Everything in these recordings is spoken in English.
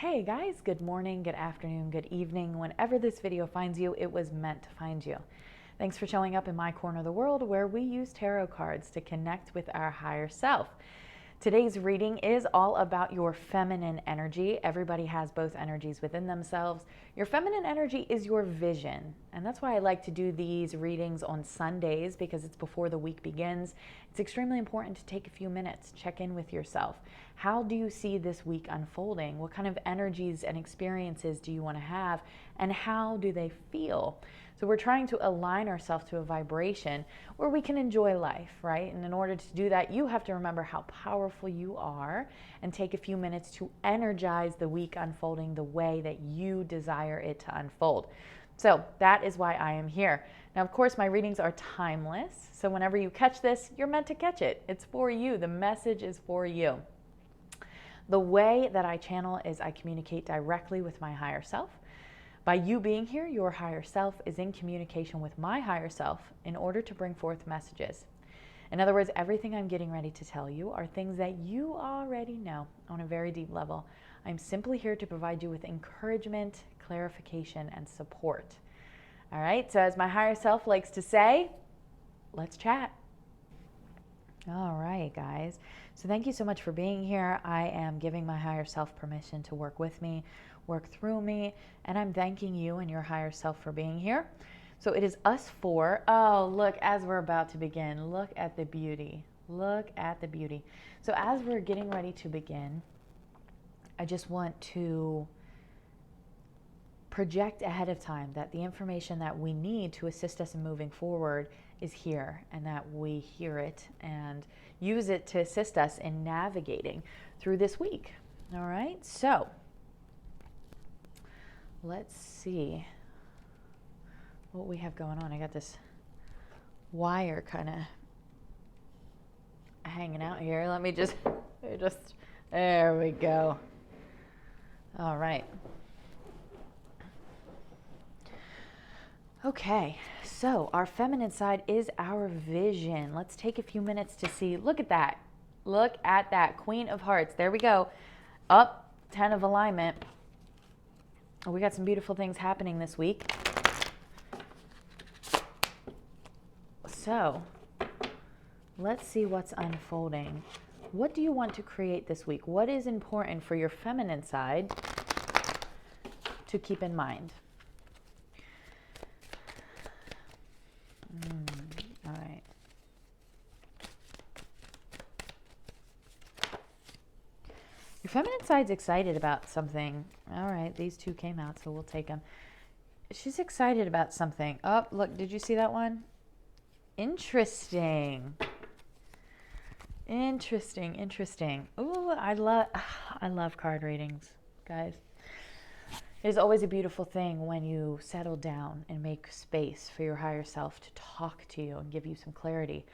Hey guys, good morning, good afternoon, good evening. Whenever this video finds you, it was meant to find you. Thanks for showing up in my corner of the world where we use tarot cards to connect with our higher self. Today's reading is all about your feminine energy. Everybody has both energies within themselves. Your feminine energy is your vision. And that's why I like to do these readings on Sundays, because it's before the week begins. It's extremely important to take a few minutes, check in with yourself. How do you see this week unfolding? What kind of energies and experiences do you want to have? And how do they feel? So we're trying to align ourselves to a vibration where we can enjoy life, right? And in order to do that, you have to remember how powerful you are and take a few minutes to energize the week unfolding the way that you desire it to unfold. So that is why I am here. Now, of course, my readings are timeless. So whenever you catch this, you're meant to catch it. It's for you. The message is for you. The way that I channel is I communicate directly with my higher self. By you being here, your higher self is in communication with my higher self in order to bring forth messages. In other words, everything I'm getting ready to tell you are things that you already know on a very deep level. I'm simply here to provide you with encouragement, clarification, and support. All right, so as my higher self likes to say, let's chat. All right, guys. So thank you so much for being here. I am giving my higher self permission to work with me, work through me, and I'm thanking you and your higher self for being here. So it is us four. Oh, look, as we're about to begin, look at the beauty. Look at the beauty. So as we're getting ready to begin, I just want to project ahead of time that the information that we need to assist us in moving forward is here, and that we hear it and use it to assist us in navigating through this week. All right, so let's see what we have going on. I got this wire kind of hanging out here. Let me just, there we go. All right. Okay, so our feminine side is our vision. Let's take a few minutes to see. Look at that. Look at that. Queen of Hearts. There we go. Up, 10 of alignment. We got some beautiful things happening this week. So let's see what's unfolding. What do you want to create this week? What is important for your feminine side to keep in mind? All right. Your feminine side's excited about something. All right, these two came out, so we'll take them. She's excited about something. Oh, look, did you see that one? Interesting. Interesting. Ooh, I love card readings, guys. It is always a beautiful thing when you settle down and make space for your higher self to talk to you and give you some clarity.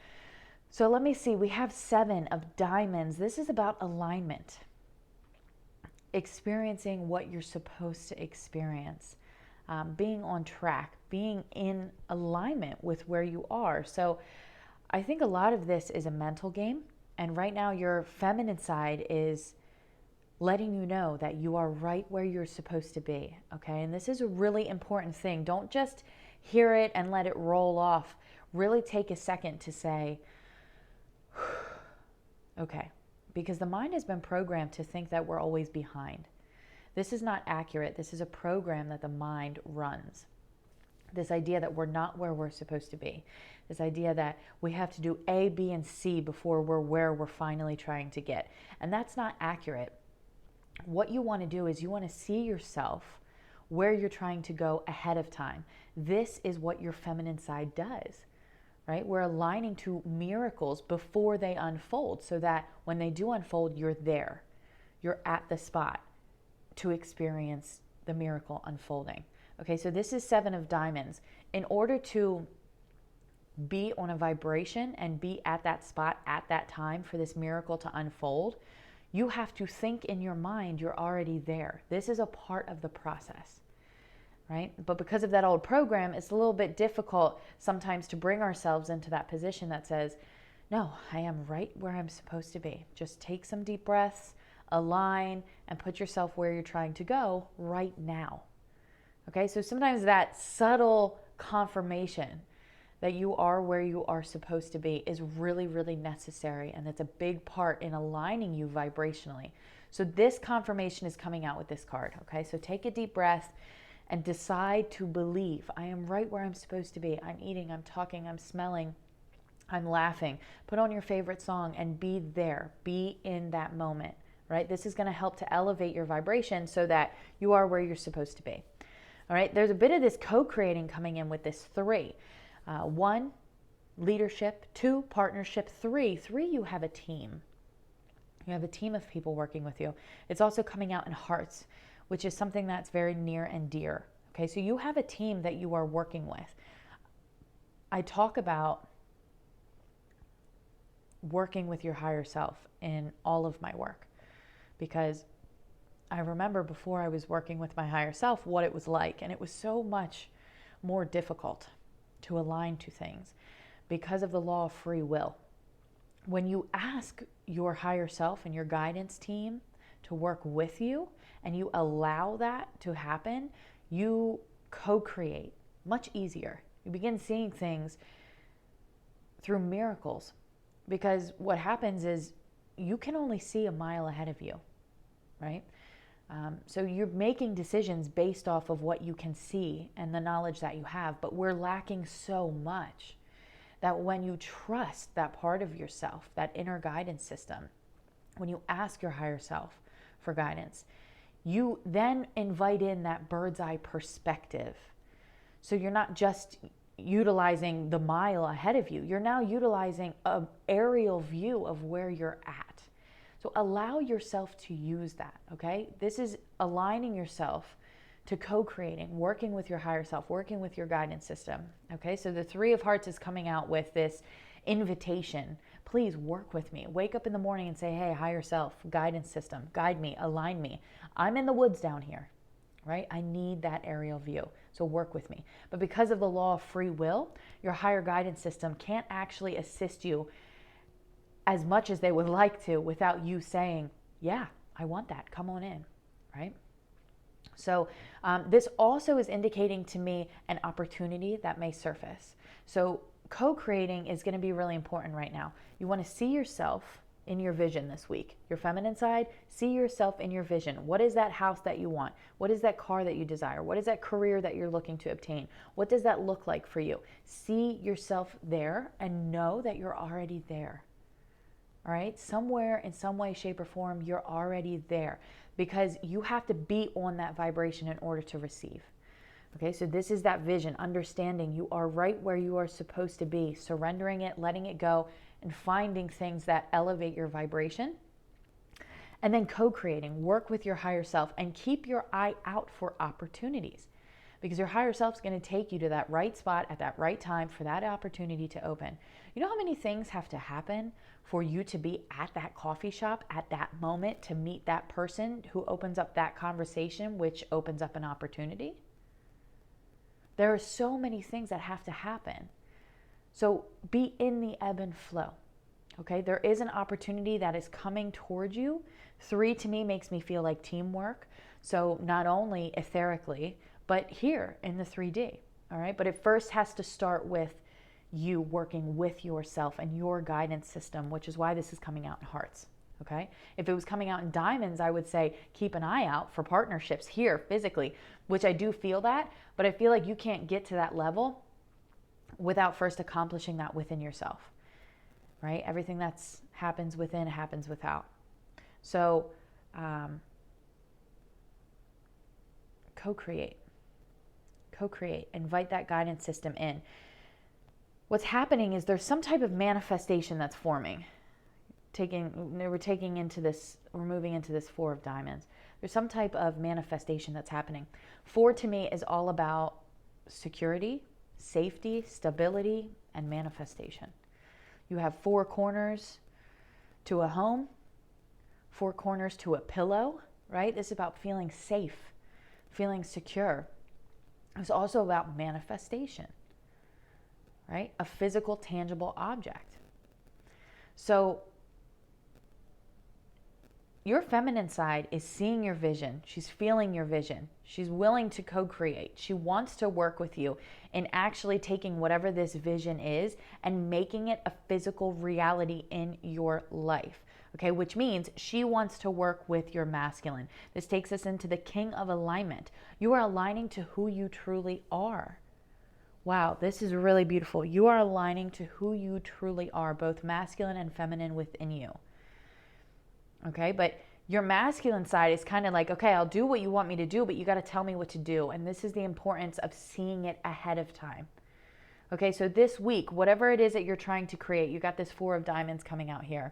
So let me see. We have 7 of diamonds. This is about alignment. Experiencing what you're supposed to experience. Being on track. Being in alignment with where you are. So I think a lot of this is a mental game. And right now your feminine side is letting you know that you are right where you're supposed to be, okay? And this is a really important thing. Don't just hear it and let it roll off. Really take a second to say, okay, because the mind has been programmed to think that we're always behind. This is not accurate. This is a program that the mind runs. This idea that we're not where we're supposed to be. This idea that we have to do A, B, and C before we're where we're finally trying to get. And that's not accurate. What you want to do is you want to see yourself where you're trying to go ahead of time. This is what your feminine side does, right? We're aligning to miracles before they unfold so that when they do unfold, you're there. You're at the spot to experience the miracle unfolding. Okay, so this is 7 of diamonds. In order to be on a vibration and be at that spot at that time for this miracle to unfold, you have to think in your mind you're already there. This is a part of the process, right? But because of that old program, it's a little bit difficult sometimes to bring ourselves into that position that says, no, I am right where I'm supposed to be. Just take some deep breaths, align, and put yourself where you're trying to go right now. Okay, so sometimes that subtle confirmation that you are where you are supposed to be is really, really necessary. And that's a big part in aligning you vibrationally. So this confirmation is coming out with this card. Okay, so take a deep breath and decide to believe. I am right where I'm supposed to be. I'm eating, I'm talking, I'm smelling, I'm laughing. Put on your favorite song and be there. Be in that moment, right? This is going to help to elevate your vibration so that you are where you're supposed to be. All right, there's a bit of this co-creating coming in with this 3. 1, leadership. 2, partnership. 3, you have a team. You have a team of people working with you. It's also coming out in hearts, which is something that's very near and dear. Okay, so you have a team that you are working with. I talk about working with your higher self in all of my work, because I remember before I was working with my higher self what it was like, and it was so much more difficult to align to things because of the law of free will. When you ask your higher self and your guidance team to work with you and you allow that to happen, you co-create much easier. You begin seeing things through miracles, because what happens is you can only see a mile ahead of you, right? So you're making decisions based off of what you can see and the knowledge that you have, but we're lacking so much that when you trust that part of yourself, that inner guidance system, when you ask your higher self for guidance, you then invite in that bird's eye perspective. So you're not just utilizing the mile ahead of you, you're now utilizing an aerial view of where you're at. So allow yourself to use that, okay? This is aligning yourself to co-creating, working with your higher self, working with your guidance system, okay? So the 3 of Hearts is coming out with this invitation. Please work with me. Wake up in the morning and say, hey, higher self, guidance system, guide me, align me. I'm in the woods down here, right? I need that aerial view, so work with me. But because of the law of free will, your higher guidance system can't actually assist you as much as they would like to without you saying, yeah, I want that, come on in, right? So this also is indicating to me an opportunity that may surface. So co-creating is going to be really important right now. You want to see yourself in your vision this week. Your feminine side, see yourself in your vision. What is that house that you want? What is that car that you desire? What is that career that you're looking to obtain? What does that look like for you? See yourself there and know that you're already there. All right, somewhere in some way, shape, or form, you're already there, because you have to be on that vibration in order to receive. Okay, so this is that vision, understanding you are right where you are supposed to be, surrendering it, letting it go, and finding things that elevate your vibration. And then co-creating, work with your higher self and keep your eye out for opportunities, because your higher self is going to take you to that right spot at that right time for that opportunity to open. You know how many things have to happen for you to be at that coffee shop at that moment to meet that person who opens up that conversation, which opens up an opportunity? There are so many things that have to happen. So be in the ebb and flow. Okay, there is an opportunity that is coming towards you. 3 to me makes me feel like teamwork. So not only etherically, but here in the 3D. All right, but it first has to start with you working with yourself and your guidance system, which is why this is coming out in Hearts. Okay, if it was coming out in Diamonds, I would say keep an eye out for partnerships here physically, which I do feel that, but I feel like you can't get to that level without first accomplishing that within yourself, right? Everything that's happens within happens without. So co-create, invite that guidance system in. What's happening is there's some type of manifestation that's forming. We're moving into this 4 of Diamonds. There's some type of manifestation that's happening. 4 to me is all about security, safety, stability, and manifestation. You have 4 corners to a home, 4 corners to a pillow, right? This is about feeling safe, feeling secure. It's also about manifestation, right? A physical, tangible object. So your feminine side is seeing your vision. She's feeling your vision. She's willing to co-create. She wants to work with you in actually taking whatever this vision is and making it a physical reality in your life. Okay, which means she wants to work with your masculine. This takes us into the king of alignment. You are aligning to who you truly are. Wow, this is really beautiful. You are aligning to who you truly are, both masculine and feminine within you. Okay, but your masculine side is kind of like, okay, I'll do what you want me to do, but you got to tell me what to do. And this is the importance of seeing it ahead of time. Okay, so this week, whatever it is that you're trying to create, you got this 4 of diamonds coming out here.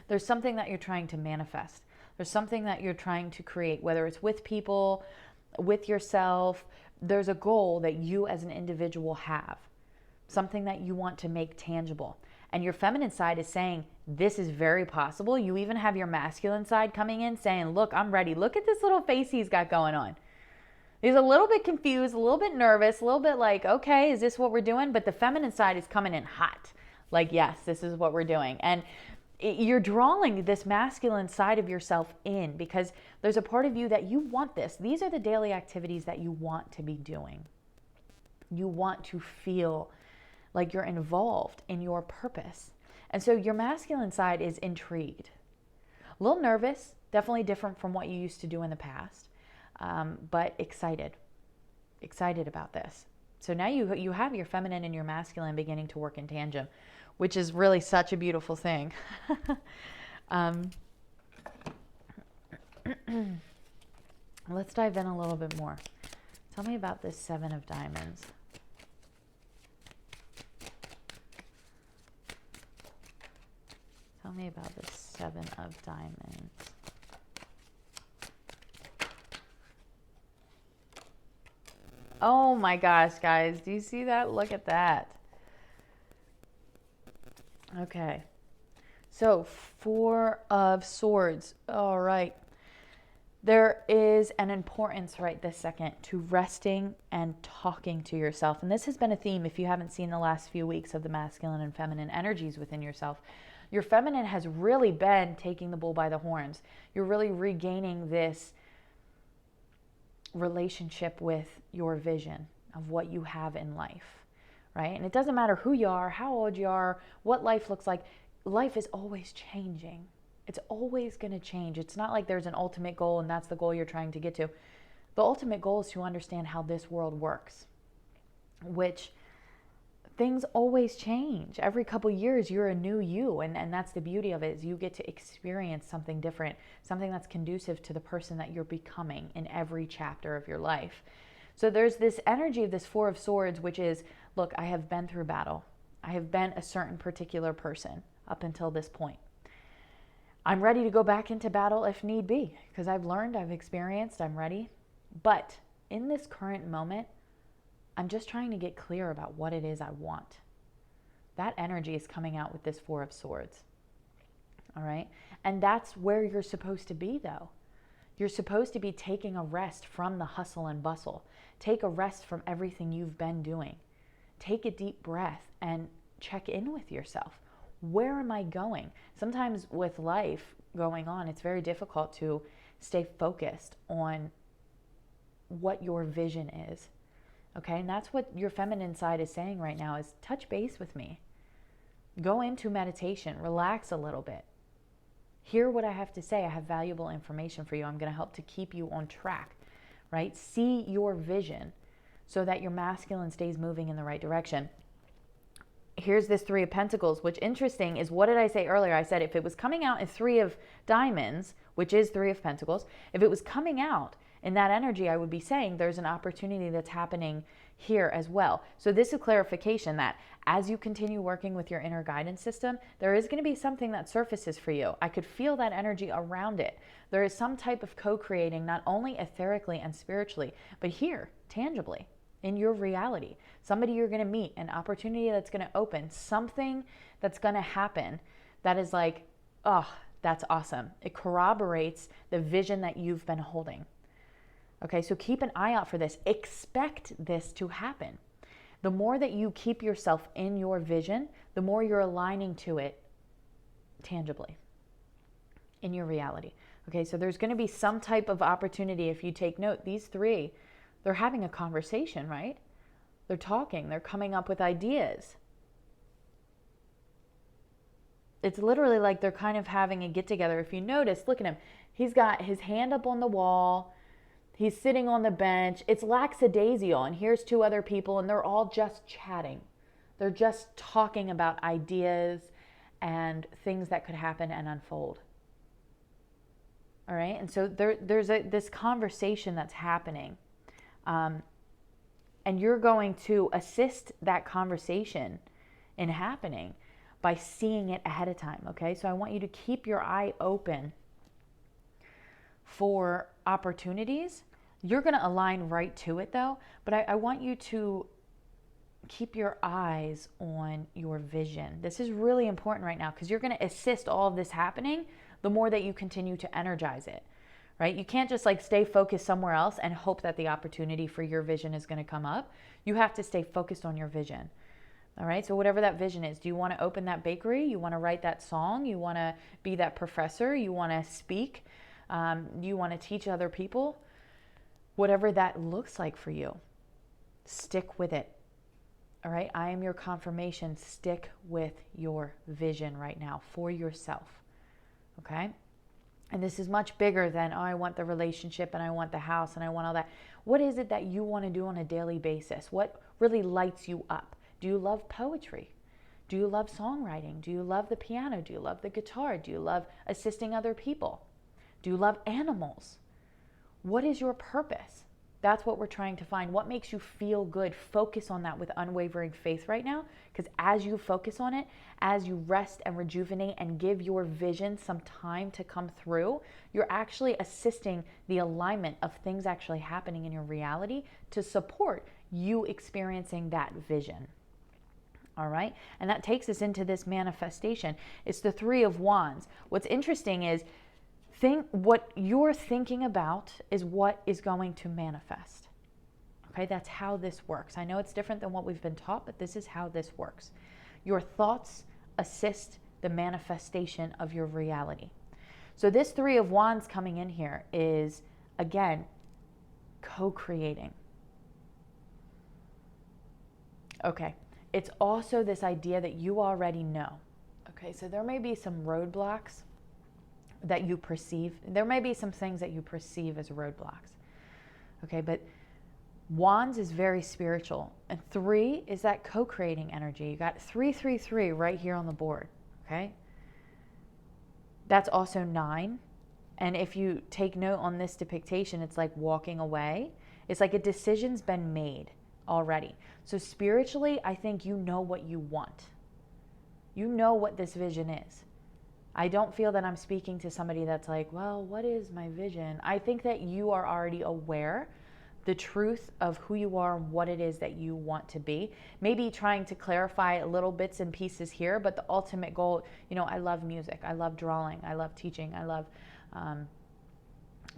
There's something that you're trying to manifest. There's something that you're trying to create, whether it's with people, with yourself. There's a goal that you as an individual have, something that you want to make tangible. And your feminine side is saying, this is very possible. You even have your masculine side coming in saying, look, I'm ready. Look at this little face he's got going on. He's a little bit confused, a little bit nervous, a little bit like, okay, is this what we're doing? But the feminine side is coming in hot. Like, yes, this is what we're doing. And you're drawing this masculine side of yourself in because there's a part of you that you want this. These are the daily activities that you want to be doing. You want to feel like you're involved in your purpose. And so your masculine side is intrigued. A little nervous, definitely different from what you used to do in the past, but excited about this. So now you have your feminine and your masculine beginning to work in tandem, which is really such a beautiful thing. Let's dive in a little bit more. Tell me about this 7 of diamonds. Tell me about this 7 of diamonds. Oh my gosh, guys. Do you see that? Look at that. Okay. So 4 of swords. All right. There is an importance right this second to resting and talking to yourself. And this has been a theme, if you haven't seen the last few weeks, of the masculine and feminine energies within yourself. Your feminine has really been taking the bull by the horns. You're really regaining this relationship with your vision of what you have in life, right? And it doesn't matter who you are, how old you are, what life looks like. Life is always changing. It's always going to change. It's not like there's an ultimate goal and that's the goal you're trying to get to. The ultimate goal is to understand how this world works, which things always change. Every couple years, you're a new you. And that's the beauty of it, is you get to experience something different, something that's conducive to the person that you're becoming in every chapter of your life. So there's this energy of this 4 of swords, which is, look, I have been through battle. I have been a certain particular person up until this point. I'm ready to go back into battle if need be, because I've learned, I've experienced, I'm ready. But in this current moment, I'm just trying to get clear about what it is I want. That energy is coming out with this 4 of swords. All right? And that's where you're supposed to be, though. You're supposed to be taking a rest from the hustle and bustle. Take a rest from everything you've been doing. Take a deep breath and check in with yourself. Where am I going? Sometimes with life going on, it's very difficult to stay focused on what your vision is. Okay, and that's what your feminine side is saying right now, is touch base with me. Go into meditation, relax a little bit. Hear what I have to say. I have valuable information for you. I'm going to help to keep you on track, right? See your vision so that your masculine stays moving in the right direction. Here's this 3 of Pentacles, which, interesting, is, what did I say earlier? I said if it was coming out in 3 of Diamonds, which is 3 of Pentacles, if it was coming out in that energy, I would be saying there's an opportunity that's happening here as well. So this is clarification that as you continue working with your inner guidance system, there is going to be something that surfaces for you. I could feel that energy around it. There is some type of co-creating, not only etherically and spiritually, but here, tangibly, in your reality. Somebody you're going to meet, an opportunity that's going to open, something that's going to happen that is like, oh, that's awesome. It corroborates the vision that you've been holding. Okay, so keep an eye out for this. Expect this to happen. The more that you keep yourself in your vision, the more you're aligning to it tangibly. in your reality. Okay, so there's going to be some type of opportunity. If you take note, these three, they're having a conversation, right? They're talking, they're coming up with ideas. It's literally like they're kind of having a get together. If you notice, look at him. He's got his hand up on the wall. He's sitting on the bench. It's lackadaisical, and here's two other people, and they're all just chatting. They're just talking about ideas and things that could happen and unfold. All right, and so there's this conversation that's happening, and you're going to assist that conversation in happening by seeing it ahead of time, okay? So I want you to keep your eye open for opportunities. You're going to align right to it, though, but I want you to keep your eyes on your vision. This is really important right now because you're going to assist all of this happening the more that you continue to energize it, right? You can't just like stay focused somewhere else and hope that the opportunity for your vision is going to come up. You have to stay focused on your vision. All right, so whatever that vision is, do you want to open that bakery? You want to write that song? You want to be that professor? You want to speak? You want to teach other people? Whatever that looks like for you, stick with it. All right, I am your confirmation. Stick with your vision right now for yourself. Okay? And this is much bigger than, oh, I want the relationship and I want the house and I want all that. What is it that you want to do on a daily basis? What really lights you up? Do you love poetry? Do you love songwriting? Do you love the piano? Do you love the guitar? Do you love assisting other people? Do you love animals? What is your purpose? That's what we're trying to find. What makes you feel good? Focus on that with unwavering faith right now, because as you focus on it, as you rest and rejuvenate and give your vision some time to come through, you're actually assisting the alignment of things actually happening in your reality to support you experiencing that vision. All right, and that takes us into this manifestation. It's the Three of Wands. What's interesting is what you're thinking about is what is going to manifest. Okay, that's how this works. I know it's different than what we've been taught, but this is how this works. Your thoughts assist the manifestation of your reality. So this Three of Wands coming in here is, again, co-creating. Okay, it's also this idea that you already know. Okay, so there may be some roadblocks that you perceive. There may be some things that you perceive as roadblocks. Okay, but Wands is very spiritual. And 3 is that co-creating energy. You got 333 right here on the board. Okay, that's also 9. And if you take note on this depiction, it's like walking away. It's like a decision's been made already. So spiritually, I think you know what you want. You know what this vision is. I don't feel that I'm speaking to somebody that's like, well, what is my vision? I think that you are already aware the truth of who you are and what it is that you want to be. Maybe trying to clarify little bits and pieces here, but the ultimate goal, you know, I love music. I love drawing. I love teaching. I love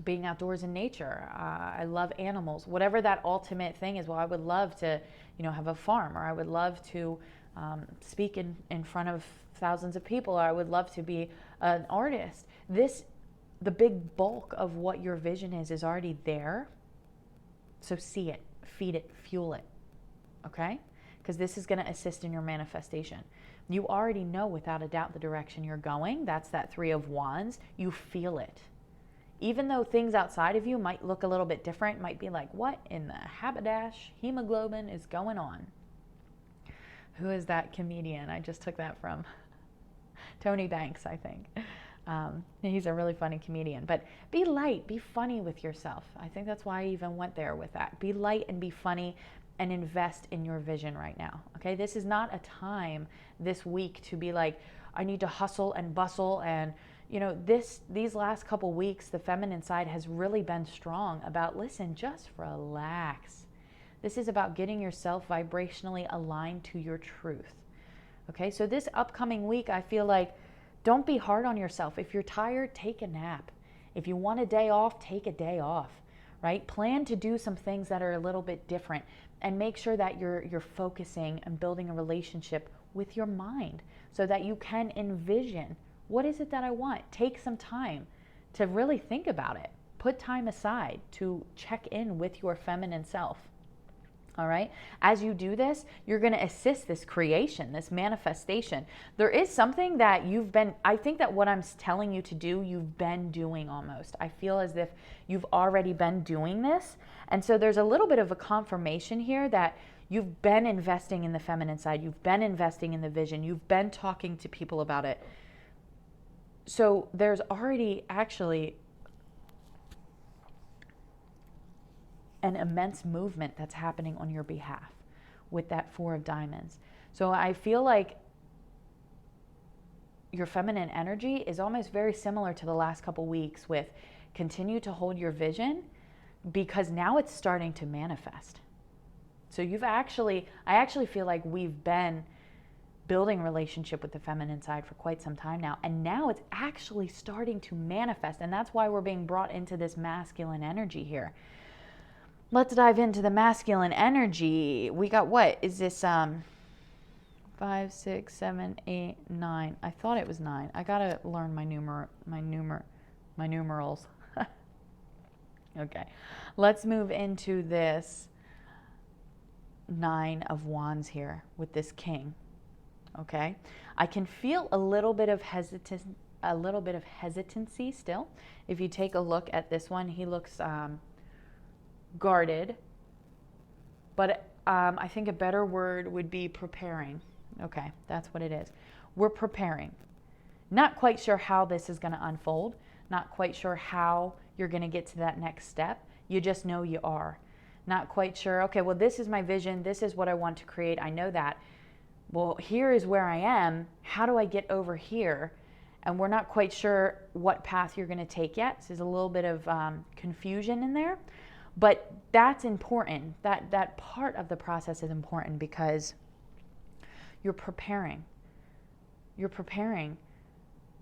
being outdoors in nature. I love animals. Whatever that ultimate thing is, well, I would love to, you know, have a farm, or I would love to speak in front of thousands of people, or I would love to be an artist. The big bulk of what your vision is already there. So see it, feed it, fuel it, okay? Because this is going to assist in your manifestation. You already know without a doubt the direction you're going. That's that Three of Wands. You feel it. Even though things outside of you might look a little bit different, might be like, what in the habadash hemoglobin is going on? Who is that comedian? I just took that from Tony Banks, I think. He's a really funny comedian. But be light, be funny with yourself. I think that's why I even went there with that. Be light and be funny and invest in your vision right now. Okay, this is not a time this week to be like, I need to hustle and bustle. And you know, these last couple weeks, the feminine side has really been strong about, listen, just relax. This is about getting yourself vibrationally aligned to your truth. Okay, so this upcoming week, I feel like, don't be hard on yourself. If you're tired, take a nap. If you want a day off, take a day off, right? Plan to do some things that are a little bit different, and make sure that you're focusing and building a relationship with your mind so that you can envision What is it that I want? Take some time to really think about it. Put time aside to check in with your feminine self. All right. As you do this, you're going to assist this creation, this manifestation. There is something that I think that what I'm telling you to do, you've been doing almost. I feel as if you've already been doing this. And so there's a little bit of a confirmation here that you've been investing in the feminine side. You've been investing in the vision. You've been talking to people about it. So there's already actually an immense movement that's happening on your behalf with that Four of Diamonds. So I feel like your feminine energy is almost very similar to the last couple weeks with continue to hold your vision, because now it's starting to manifest. So I actually feel like we've been building a relationship with the feminine side for quite some time now, and now it's actually starting to manifest, and that's why we're being brought into this masculine energy here. Let's dive into the masculine energy. We got, what is this? 5, 6, 7, 8, 9. I thought it was 9. I gotta learn my numerals. Okay, let's move into this 9 of Wands here with this King. Okay, I can feel a little bit of hesitancy still. If you take a look at this one, he looks guarded, but I think a better word would be preparing. Okay, that's what it is. We're preparing. Not quite sure how this is going to unfold. Not quite sure how you're going to get to that next step. You just know you are. Not quite sure, okay, well, this is my vision. This is what I want to create. I know that. Well, here is where I am. How do I get over here? And we're not quite sure what path you're going to take yet. So there's a little bit of confusion in there. But that's important. That part of the process is important because you're preparing. You're preparing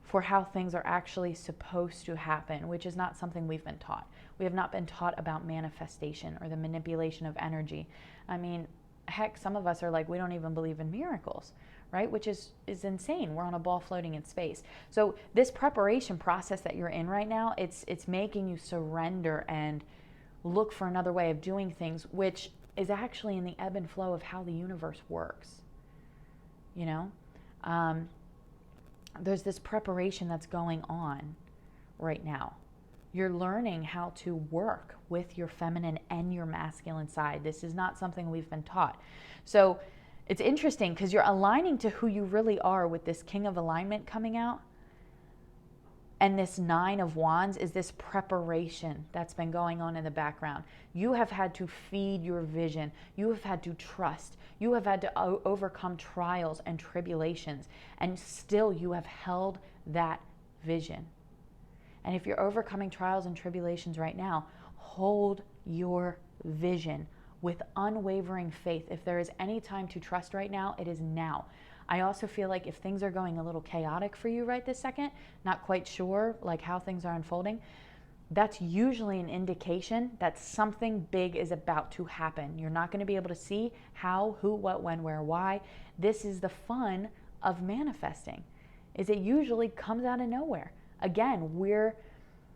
for how things are actually supposed to happen, which is not something we've been taught. We have not been taught about manifestation or the manipulation of energy. I mean, heck, some of us are like, we don't even believe in miracles, right? Which is insane. We're on a ball floating in space. So this preparation process that you're in right now, it's making you surrender and look for another way of doing things, which is actually in the ebb and flow of how the universe works. You know, there's this preparation that's going on right now. You're learning how to work with your feminine and your masculine side. This is not something we've been taught. So it's interesting because you're aligning to who you really are with this King of Alignment coming out. And this 9 of Wands is this preparation that's been going on in the background. You have had to feed your vision. You have had to trust. You have had to overcome trials and tribulations. And still you have held that vision. And if you're overcoming trials and tribulations right now, hold your vision with unwavering faith. If there is any time to trust right now, it is now. I also feel like if things are going a little chaotic for you right this second, not quite sure like how things are unfolding, that's usually an indication that something big is about to happen. You're not going to be able to see how, who, what, when, where, why. This is the fun of manifesting, is it usually comes out of nowhere. Again, we're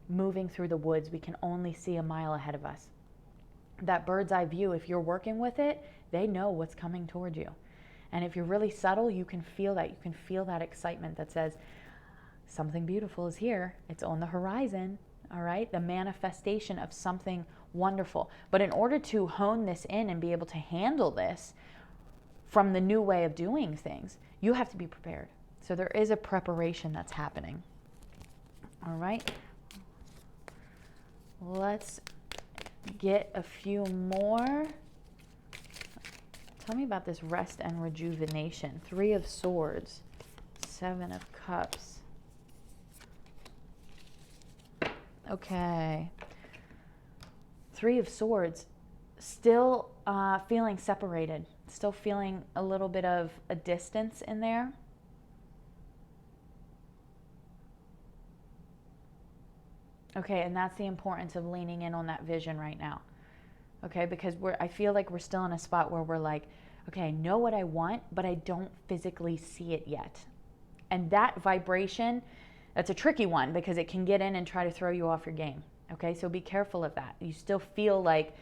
moving through the woods. We can only see a mile ahead of us. That bird's eye view, if you're working with it, they know what's coming toward you. And if you're really subtle, you can feel that. You can feel that excitement that says, something beautiful is here. It's on the horizon, all right? The manifestation of something wonderful. But in order to hone this in and be able to handle this from the new way of doing things, you have to be prepared. So there is a preparation that's happening. All right? Let's get a few more. Tell me about this rest and rejuvenation. 3 of Swords, 7 of Cups. Okay. 3 of Swords, still feeling separated, still feeling a little bit of a distance in there. Okay, and that's the importance of leaning in on that vision right now. Okay, because I feel like we're still in a spot where we're like, okay, I know what I want, but I don't physically see it yet. And that vibration, that's a tricky one because it can get in and try to throw you off your game. Okay, so be careful of that. You still feel like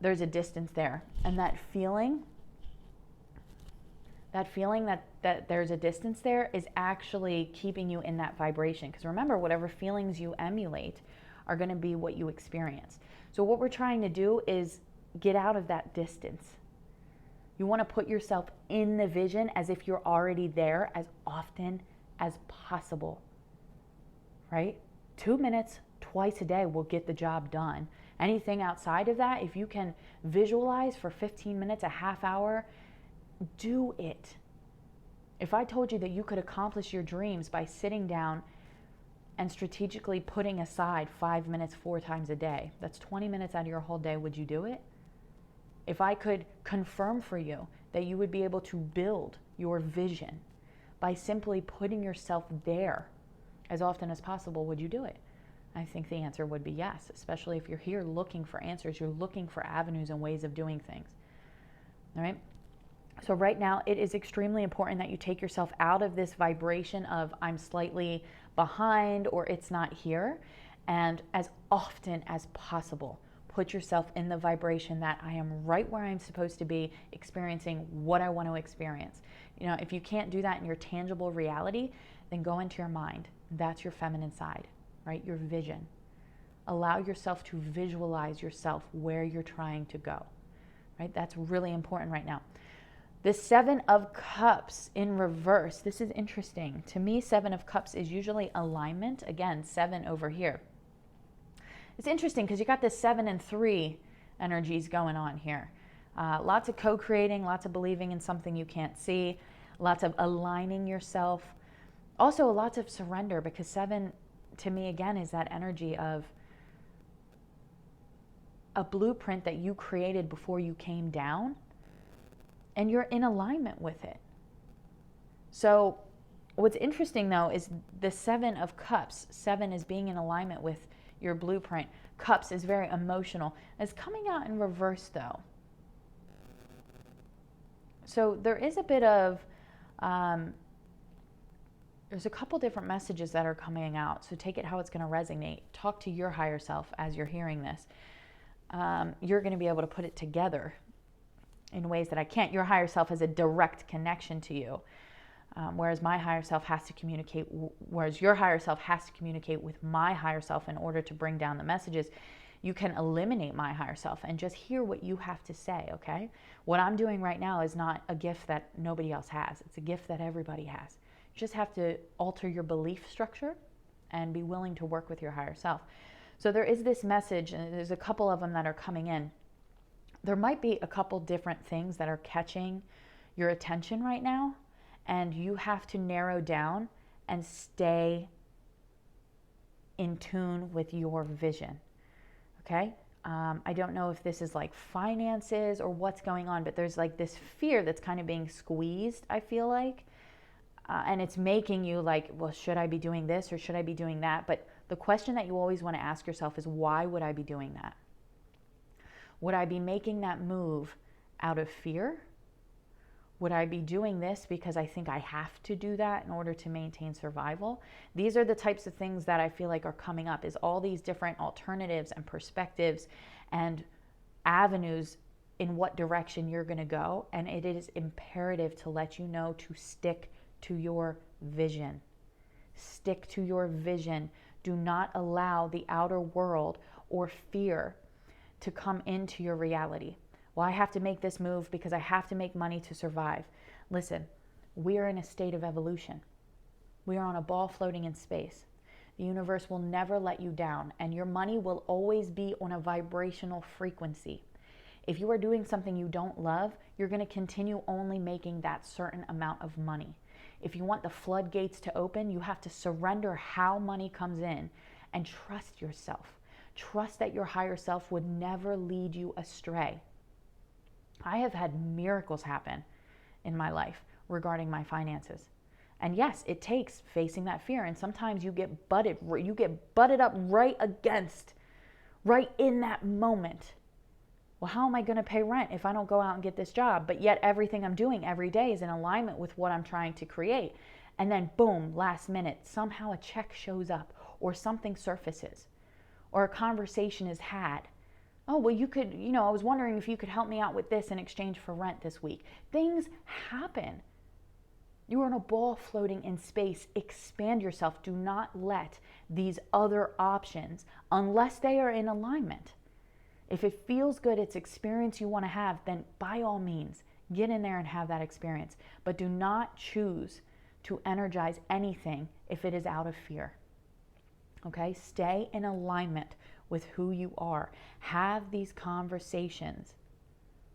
there's a distance there. And that feeling that there's a distance there is actually keeping you in that vibration. Because remember, whatever feelings you emulate are going to be what you experience. So what we're trying to do is get out of that distance. You want to put yourself in the vision as if you're already there as often as possible, right? 2 minutes twice a day will get the job done. Anything outside of that, if you can visualize for 15 minutes, a half hour, do it. If I told you that you could accomplish your dreams by sitting down and strategically putting aside 5 minutes 4 times a day, that's 20 minutes out of your whole day, would you do it? If I could confirm for you that you would be able to build your vision by simply putting yourself there as often as possible, would you do it? I think the answer would be yes, especially if you're here looking for answers, you're looking for avenues and ways of doing things. All right? So right now, it is extremely important that you take yourself out of this vibration of I'm slightly behind or it's not here, and as often as possible, put yourself in the vibration that I am right where I'm supposed to be, experiencing what I want to experience. You know, if you can't do that in your tangible reality, then go into your mind. That's your feminine side, right? Your vision. Allow yourself to visualize yourself where you're trying to go, right? That's really important right now. The 7 of Cups in reverse. This is interesting. To me, 7 of Cups is usually alignment. Again, 7 over here. It's interesting because you got this 7 and 3 energies going on here. Lots of co-creating, lots of believing in something you can't see, lots of aligning yourself. Also, lots of surrender, because 7, to me, again, is that energy of a blueprint that you created before you came down, and you're in alignment with it. So what's interesting, though, is the 7 of Cups. 7 is being in alignment with your blueprint. Cups is very emotional. It's coming out in reverse, though. So there is a bit of, there's a couple different messages that are coming out. So take it how it's going to resonate. Talk to your higher self as you're hearing this. You're going to be able to put it together in ways that I can't. Your higher self has a direct connection to you, whereas my higher self has to communicate, whereas your higher self has to communicate with my higher self in order to bring down the messages. You can eliminate my higher self and just hear what you have to say, okay? What I'm doing right now is not a gift that nobody else has. It's a gift that everybody has. You just have to alter your belief structure and be willing to work with your higher self. So there is this message, and there's a couple of them that are coming in. There might be a couple different things that are catching your attention right now, and you have to narrow down and stay in tune with your vision, okay? I don't know if this is like finances or what's going on, but there's like this fear that's kind of being squeezed, I feel like, and it's making you like, well, should I be doing this or should I be doing that? But the question that you always want to ask yourself is, why would I be doing that? Would I be making that move out of fear? Would I be doing this because I think I have to do that in order to maintain survival? These are the types of things that I feel like are coming up, is all these different alternatives and perspectives and avenues in what direction you're going to go. And it is imperative to let you know to stick to your vision. Stick to your vision. Do not allow the outer world or fear to come into your reality. Well, I have to make this move because I have to make money to survive. Listen, we are in a state of evolution. We are on a ball floating in space. The universe will never let you down, and your money will always be on a vibrational frequency. If you are doing something you don't love, you're going to continue only making that certain amount of money. If you want the floodgates to open, you have to surrender how money comes in and trust yourself. Trust that your higher self would never lead you astray. I have had miracles happen in my life regarding my finances. And yes, it takes facing that fear. And sometimes you get butted up right in that moment. Well, how am I going to pay rent if I don't go out and get this job? But yet everything I'm doing every day is in alignment with what I'm trying to create. And then boom, last minute, somehow a check shows up or something surfaces or a conversation is had. Oh, well, you could, I was wondering if you could help me out with this in exchange for rent this week. Things happen. You are on a ball floating in space. Expand yourself. Do not let these other options, unless they are in alignment. If it feels good, it's experience you want to have, then by all means, get in there and have that experience. But do not choose to energize anything if it is out of fear. Okay? Stay in alignment with who you are. Have these conversations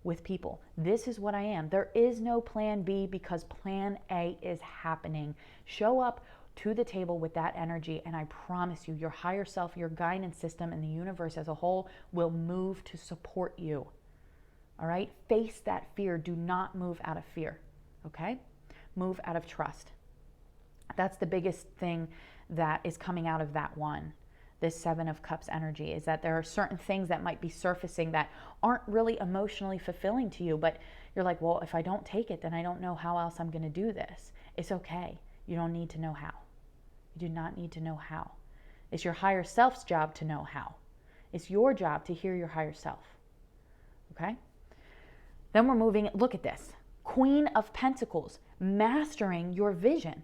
with people. This is what I am. There is no plan B because plan A is happening. Show up to the table with that energy, and I promise you, your higher self, your guidance system, and the universe as a whole will move to support you. All right? Face that fear. Do not move out of fear. Okay? Move out of trust. That's the biggest thing that is coming out of that one. This Seven of Cups energy is that there are certain things that might be surfacing that aren't really emotionally fulfilling to you, but you're like, well, if I don't take it, then I don't know how else I'm going to do this. It's okay. You don't need to know how. You do not need to know how. It's your higher self's job to know how. It's your job to hear your higher self. Okay? Then we're moving, look at this. Queen of Pentacles, mastering your vision,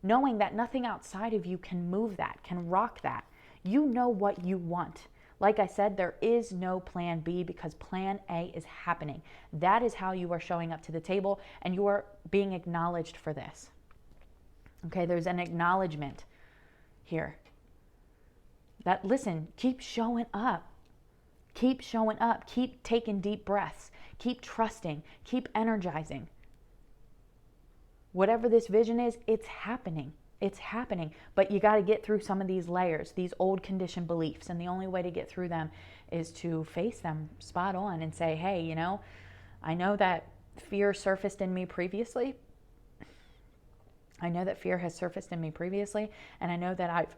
knowing that nothing outside of you can move that, can rock that. You know what you want. Like I said, there is no plan B because plan A is happening. That is how you are showing up to the table, and you are being acknowledged for this. Okay, there's an acknowledgement here. That, listen, keep showing up. Keep showing up. Keep taking deep breaths. Keep trusting. Keep energizing. Whatever this vision is, it's happening. It's happening, but you got to get through some of these layers, these old conditioned beliefs, and the only way to get through them is to face them spot on and say, hey, I know that fear surfaced in me previously. I know that fear has surfaced in me previously, and I know that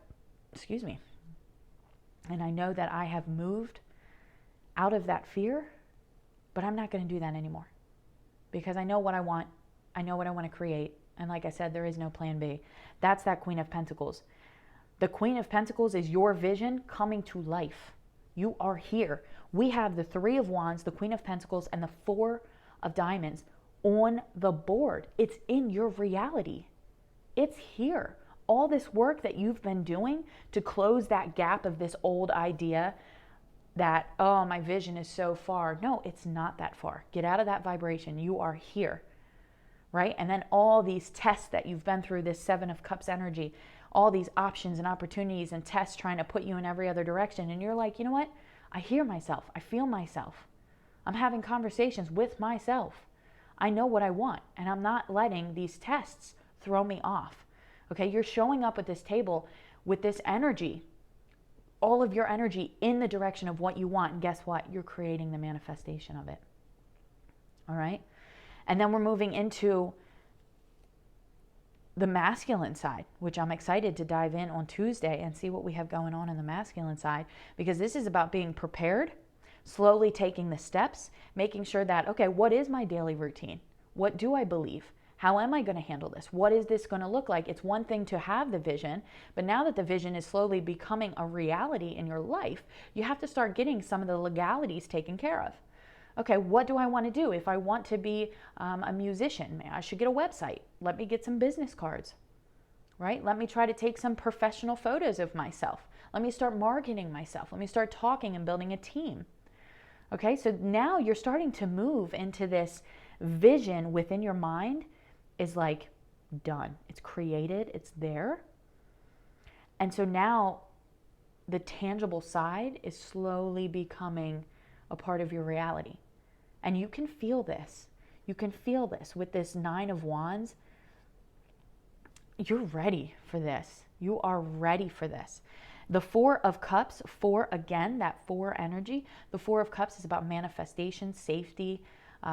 and I know that I have moved out of that fear, but I'm not going to do that anymore because I know what I want. I know what I want to create. And like I said, there is no plan B. That's that Queen of Pentacles. The Queen of Pentacles is your vision coming to life. You are here. We have the Three of Wands, the Queen of Pentacles, and the Four of Diamonds on the board. It's in your reality. It's here. All this work that you've been doing to close that gap of this old idea that, oh, my vision is so far. No, it's not that far. Get out of that vibration. You are here. Right? And then all these tests that you've been through, this Seven of Cups energy, all these options and opportunities and tests trying to put you in every other direction. And you're like, you know what? I hear myself. I feel myself. I'm having conversations with myself. I know what I want, and I'm not letting these tests throw me off. Okay? You're showing up at this table with this energy, all of your energy in the direction of what you want. And guess what? You're creating the manifestation of it. All right? And then we're moving into the masculine side, which I'm excited to dive in on Tuesday and see what we have going on in the masculine side, because this is about being prepared, slowly taking the steps, making sure that, okay, what is my daily routine? What do I believe? How am I going to handle this? What is this going to look like? It's one thing to have the vision, but now that the vision is slowly becoming a reality in your life, you have to start getting some of the legalities taken care of. Okay, what do I want to do? If I want to be a musician, I should get a website. Let me get some business cards, right? Let me try to take some professional photos of myself. Let me start marketing myself. Let me start talking and building a team. Okay, so now you're starting to move into this vision within your mind is like done. It's created, it's there. And so now the tangible side is slowly becoming a part of your reality. And you can feel this. You can feel this with this Nine of Wands. You're ready for this. You are ready for this. The Four of Cups, four, again, that four energy. The Four of Cups is about manifestation, safety,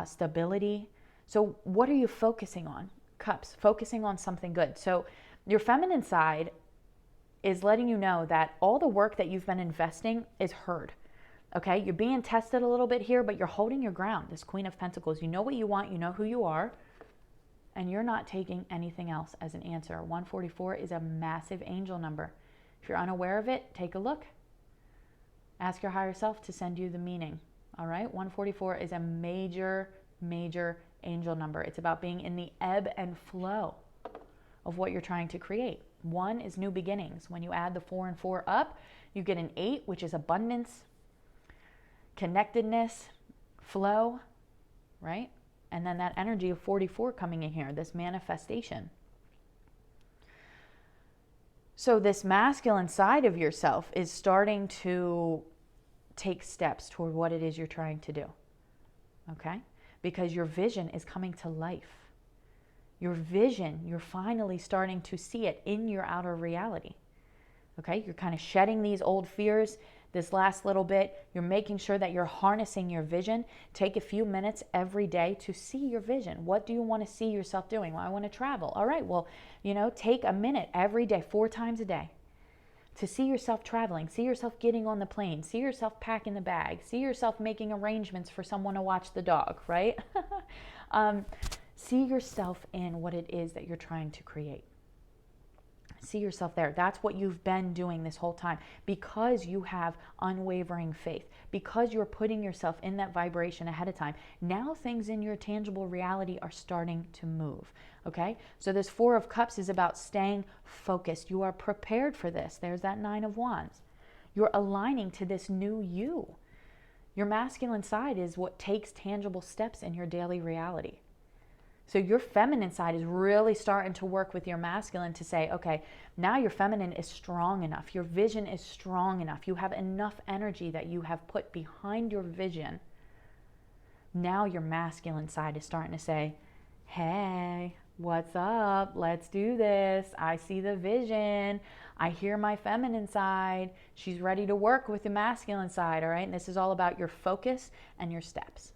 stability. So what are you focusing on? Cups, focusing on something good. So your feminine side is letting you know that all the work that you've been investing is heard. Okay, you're being tested a little bit here, but you're holding your ground. This Queen of Pentacles, you know what you want, you know who you are. and you're not taking anything else as an answer. 144 is a massive angel number. If you're unaware of it, take a look. Ask your higher self to send you the meaning. All right, 144 is a major, major angel number. It's about being in the ebb and flow of what you're trying to create. 1 is new beginnings. When you add the 4 and 4 up, you get an 8, which is abundance, connectedness, flow, right? And then that energy of 44 coming in here, this manifestation. So this masculine side of yourself is starting to take steps toward what it is you're trying to do, okay? Because your vision is coming to life. Your vision, you're finally starting to see it in your outer reality, okay? You're kind of shedding these old fears this last little bit. You're making sure that you're harnessing your vision. Take a few minutes every day to see your vision. What do you want to see yourself doing? Well, I want to travel. All right, well, take a minute every day, 4 times a day, to see yourself traveling, see yourself getting on the plane, see yourself packing the bag, see yourself making arrangements for someone to watch the dog, right? See yourself in what it is that you're trying to create. See yourself there. That's what you've been doing this whole time, because you have unwavering faith, because you're putting yourself in that vibration ahead of time. Now things in your tangible reality are starting to move, okay? So this 4 of Cups is about staying focused. You are prepared for this. There's that 9 of Wands. You're aligning to this new you. Your masculine side is what takes tangible steps in your daily reality. So your feminine side is really starting to work with your masculine to say, okay, now your feminine is strong enough. Your vision is strong enough. You have enough energy that you have put behind your vision. Now your masculine side is starting to say, hey, what's up? Let's do this. I see the vision. I hear my feminine side. She's ready to work with the masculine side, all right? And this is all about your focus and your steps.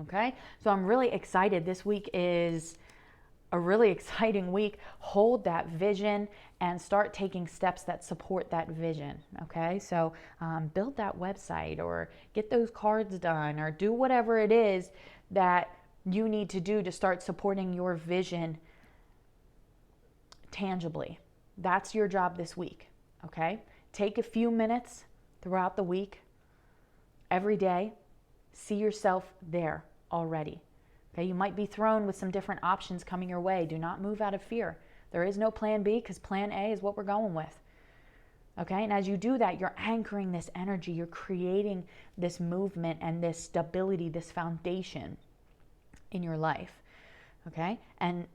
Okay, so I'm really excited. This week is a really exciting week. Hold that vision and start taking steps that support that vision. Okay, so build that website or get those cards done or do whatever it is that you need to do to start supporting your vision tangibly. That's your job this week. Okay, take a few minutes throughout the week, every day. See yourself there already. Okay, you might be thrown with some different options coming your way. Do not move out of fear. There is no plan B, because plan A is what we're going with. Okay, and as you do that, you're anchoring this energy. You're creating this movement and this stability, this foundation in your life. Okay, and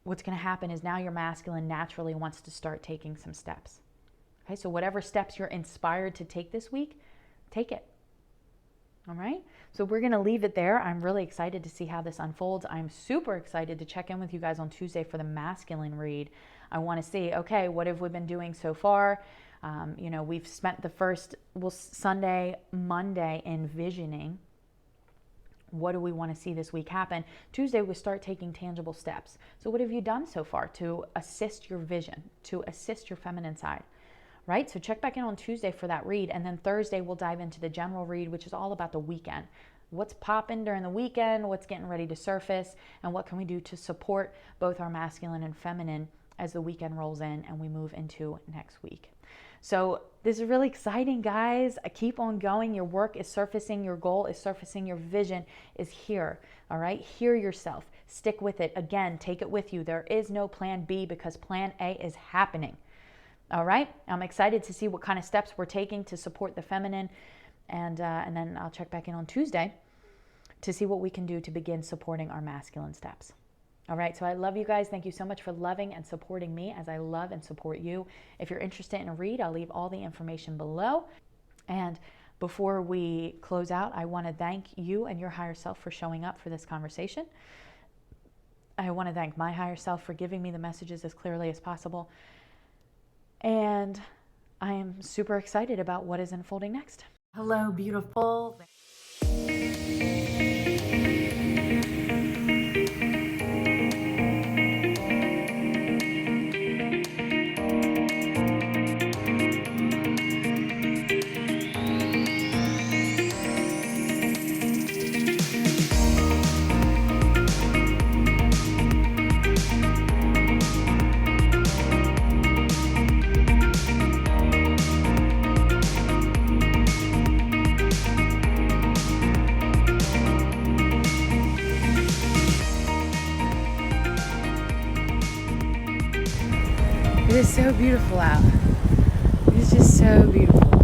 what's going to happen is now your masculine naturally wants to start taking some steps. Okay, so whatever steps you're inspired to take this week, take it. All right, so we're going to leave it there. I'm really excited to see how this unfolds. I'm super excited to check in with you guys on Tuesday for the masculine read. I want to see, okay, what have we been doing so far? We've spent the first Sunday, Monday envisioning. What do we want to see this week happen? Tuesday, we start taking tangible steps. So what have you done so far to assist your vision, to assist your feminine side? Right? So check back in on Tuesday for that read. And then Thursday, we'll dive into the general read, which is all about the weekend. What's popping during the weekend? What's getting ready to surface? And what can we do to support both our masculine and feminine as the weekend rolls in and we move into next week? So this is really exciting, guys. Keep on going. Your work is surfacing. Your goal is surfacing. Your vision is here. All right? Hear yourself. Stick with it. Again, take it with you. There is no plan B, because plan A is happening. All right, I'm excited to see what kind of steps we're taking to support the feminine, and then I'll check back in on Tuesday to see what we can do to begin supporting our masculine steps. All right, so I love you guys. Thank you so much for loving and supporting me as I love and support you. If you're interested in a read, I'll leave all the information below. And before we close out, I want to thank you and your higher self for showing up for this conversation. I want to thank my higher self for giving me the messages as clearly as possible. And I am super excited about what is unfolding next. Hello, beautiful. It is so beautiful out. It is just so beautiful.